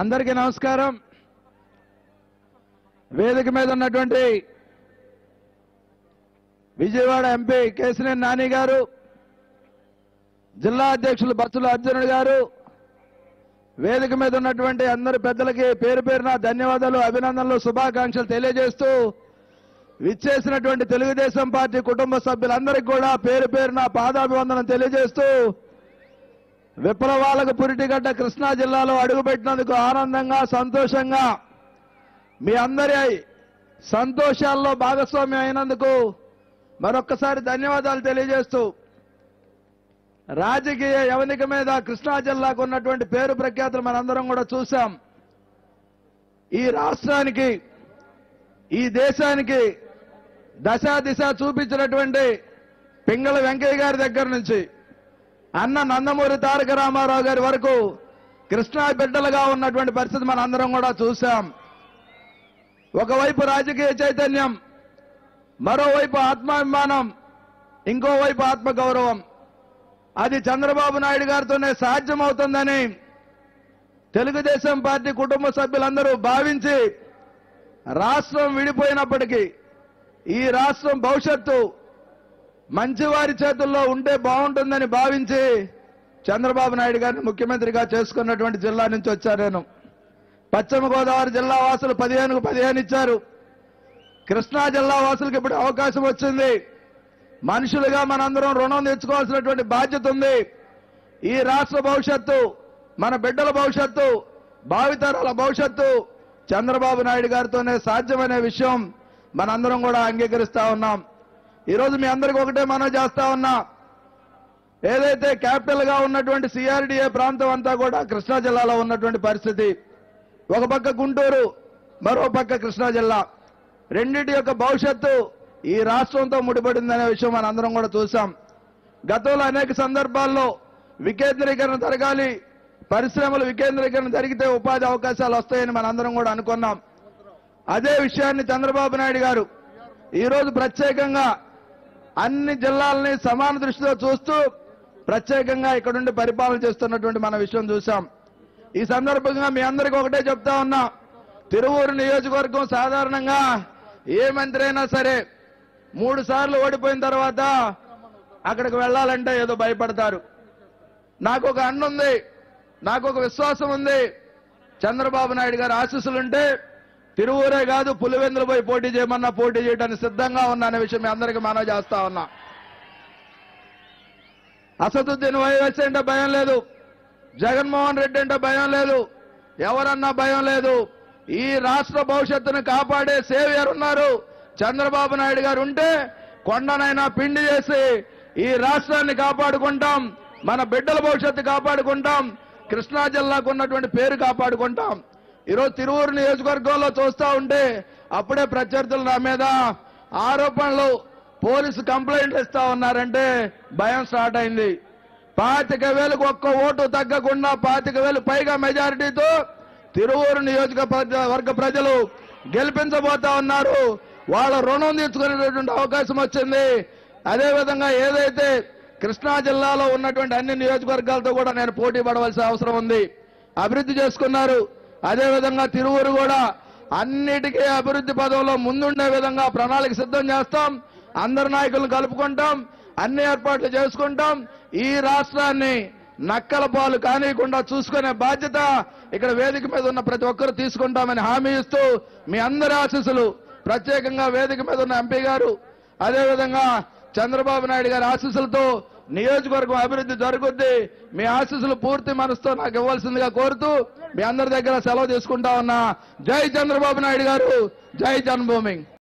అందరికీ నమస్కారం. వేదిక మీద ఉన్నటువంటి విజయవాడ ఎంపీ కేసినేని నాని గారు, జిల్లా అధ్యక్షులు బత్తుల అర్జునుడు గారు, వేదిక మీద ఉన్నటువంటి అందరి పెద్దలకి పేరు పేరున ధన్యవాదాలు, అభినందనలు, శుభాకాంక్షలు తెలియజేస్తూ విచ్చేసినటువంటి తెలుగుదేశం పార్టీ కుటుంబ సభ్యులందరికీ కూడా పేరు పేరున పాదాభివందనం తెలియజేస్తూ విప్లవాలకు పురిటిగడ్డ కృష్ణా జిల్లాలో అడుగుపెట్టినందుకు ఆనందంగా, సంతోషంగా మీ అందరి సంతోషాల్లో భాగస్వామ్యం అయినందుకు మరొక్కసారి ధన్యవాదాలు తెలియజేస్తూ రాజకీయ యవనిక మీద కృష్ణా జిల్లాకు ఉన్నటువంటి పేరు ప్రఖ్యాతులు మనందరం కూడా చూశాం. ఈ రాష్ట్రానికి, ఈ దేశానికి దశ దిశ చూపించినటువంటి పింగళ వెంకయ్య గారి దగ్గర నుంచి అన్న నందమూరి తారక రామారావు గారి వరకు కృష్ణా బిడ్డలుగా ఉన్నటువంటి పరిస్థితి మనందరం కూడా చూశాం. ఒకవైపు రాజకీయ చైతన్యం, మరోవైపు ఆత్మాభిమానం, ఇంకోవైపు ఆత్మగౌరవం. అది చంద్రబాబు నాయుడు గారితోనే సాధ్యమవుతుందని తెలుగుదేశం పార్టీ కుటుంబ సభ్యులందరూ భావించి రాష్ట్రం విడిపోయినప్పటికీ ఈ రాష్ట్రం భవిష్యత్తు మంచివారి చేతుల్లో ఉంటే బాగుంటుందని భావించి చంద్రబాబు నాయుడు గారిని ముఖ్యమంత్రిగా చేసుకున్నటువంటి జిల్లా నుంచి వచ్చాను నేను. పశ్చిమ గోదావరి జిల్లా వాసులు 15కు 15 ఇచ్చారు. కృష్ణా జిల్లా వాసులకు ఇప్పుడు అవకాశం వచ్చింది. మనుషులుగా మనందరం రుణం తెచ్చుకోవాల్సినటువంటి బాధ్యత ఉంది. ఈ రాష్ట్ర భవిష్యత్తు, మన బిడ్డల భవిష్యత్తు, భావితరాల భవిష్యత్తు చంద్రబాబు నాయుడు గారితోనే సాధ్యమనే విషయం మనందరం కూడా అంగీకరిస్తా ఉన్నాం. ఈరోజు మీ అందరికీ ఒకటే మనం చేస్తా ఉన్నా, ఏదైతే క్యాపిటల్ గా ఉన్నటువంటి సిఆర్డీఏ ప్రాంతం అంతా కూడా కృష్ణా జిల్లాలో ఉన్నటువంటి పరిస్థితి. ఒక పక్క గుంటూరు, మరో పక్క కృష్ణా జిల్లా, రెండింటి యొక్క భవిష్యత్తు ఈ రాష్ట్రంతో ముడిపడిందనే విషయం మనందరం కూడా చూసాం. గతంలో అనేక సందర్భాల్లో వికేంద్రీకరణ జరగాలి, పరిశ్రమలు వికేంద్రీకరణ జరిగితే ఉపాధి అవకాశాలు వస్తాయని మనందరం కూడా అనుకున్నాం. అదే విషయాన్ని చంద్రబాబు నాయుడు గారు ఈరోజు ప్రత్యేకంగా అన్ని జిల్లాలని సమాన దృష్టితో చూస్తూ ప్రత్యేకంగా ఇక్కడుండి పరిపాలన చేస్తున్నటువంటి మన విషయం చూసాం. ఈ సందర్భంగా మీ అందరికీ ఒకటే చెప్తా ఉన్నా, తిరువూరు నియోజకవర్గం సాధారణంగా ఏ మంత్రి అయినా సరే 3 సార్లు ఓడిపోయిన తర్వాత అక్కడికి వెళ్ళాలంటే ఏదో భయపడతారు. నాకు ఒక అన్న ఉంది, నాకు ఒక విశ్వాసం ఉంది. చంద్రబాబు నాయుడు గారి ఆశీస్సులుంటే తిరువూరే కాదు, పులివెందులు పోయి పోటీ చేయమన్నా పోటీ చేయడానికి సిద్ధంగా ఉన్నా అనే విషయం మీ అందరికీ మనవి చేస్తా ఉన్నా. అసదుద్దీన్ ఓవైసీ అంటే భయం లేదు, జగన్మోహన్ రెడ్డి అంటే భయం లేదు, ఎవరన్నా భయం లేదు. ఈ రాష్ట్ర భవిష్యత్తును కాపాడే సేవియర్ ఉన్నారు. చంద్రబాబు నాయుడు గారు ఉంటే కొండనైనా పిండి చేసి ఈ రాష్ట్రాన్ని కాపాడుకుంటాం, మన బిడ్డల భవిష్యత్తు కాపాడుకుంటాం, కృష్ణా జిల్లాకు ఉన్నటువంటి పేరు కాపాడుకుంటాం. ఈరోజు తిరువూరు నియోజకవర్గంలో చూస్తా ఉంటే అప్పుడే ప్రత్యర్థులు నా మీద ఆరోపణలు, పోలీసు కంప్లైంట్లు ఇస్తా ఉన్నారంటే భయం స్టార్ట్ అయింది. 25,000కు ఒక్క ఓటు తగ్గకుండా 25,000 పైగా మెజారిటీతో తిరువూరు నియోజకవర్గ ప్రజలు గెలిపించబోతా ఉన్నారు. వాళ్ళ రుణం తీర్చుకునేటటువంటి అవకాశం వచ్చింది. అదేవిధంగా ఏదైతే కృష్ణా జిల్లాలో ఉన్నటువంటి అన్ని నియోజకవర్గాలతో కూడా నేను పోటీ పడవలసిన అవసరం ఉంది. అభివృద్ధి చేసుకున్నారు. అదేవిధంగా తిరువూరు కూడా అన్నిటికీ అభివృద్ధి పదంలో ముందుండే విధంగా ప్రణాళిక సిద్ధం చేస్తాం. అందరి నాయకులను కలుపుకుంటాం, అన్ని ఏర్పాట్లు చేసుకుంటాం. ఈ రాష్ట్రాన్ని నక్కల పాలు కానియకుండా చూసుకునే బాధ్యత ఇక్కడ వేదిక మీద ఉన్న ప్రతి ఒక్కరు తీసుకుంటామని హామీ ఇస్తూ మీ అందరి ఆశీస్సులు, ప్రత్యేకంగా వేదిక మీద ఉన్న ఎంపీ గారు, అదేవిధంగా చంద్రబాబు నాయుడు గారి ఆశీస్సులతో నియోజకవర్గం అభివృద్ధి జరుగుద్ది. మీ ఆశీస్సులు పూర్తి మనసుతో నాకు ఇవ్వాల్సిందిగా కోరుతూ మీ అందరి దగ్గర సెలవు తీసుకుంటా ఉన్నా. జై చంద్రబాబు నాయుడు గారు, జై జన్మభూమి.